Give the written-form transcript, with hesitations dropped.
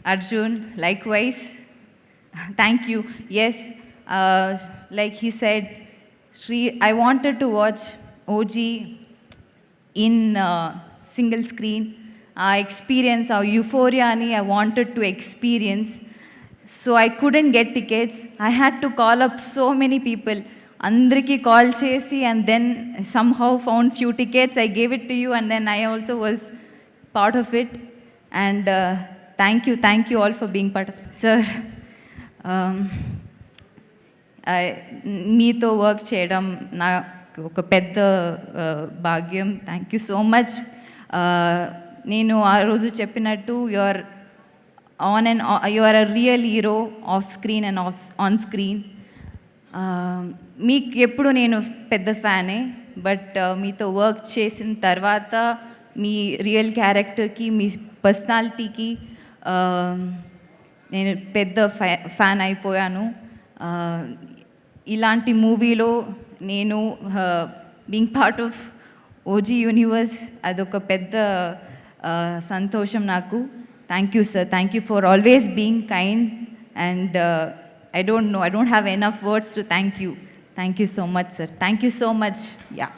Arjun, likewise. Thank you. Yes, like he said, Shri, I wanted to watch OG in single screen. Experience our euphoria ani I wanted to experience. So I couldn't get tickets. I had to call up so many people. అందరికీ call చేసి and then somehow found few tickets. I gave it to you and then I also was part of it. And thank you all for being part of it. Sir, um, మీతో work చేయడం నాకు ఒక పెద్ద భాగ్యం. Thank you so much. నేను ఆ రోజు చెప్పినట్టు you are a real hero off screen and on screen. మీకు ఎప్పుడు నేను పెద్ద ఫ్యానే, బట్ మీతో వర్క్ చేసిన తర్వాత మీ రియల్ క్యారెక్టర్కి, మీ పర్సనాలిటీకి నేను పెద్ద ఫ్యాన్ అయిపోయాను. ఇలాంటి మూవీలో నేను being part of OG universe అదొక పెద్ద సంతోషం నాకు. Thank you sir, thank you for always being kind and I don't have enough words to thank you. Thank you so much, sir. Thank you so much. Yeah.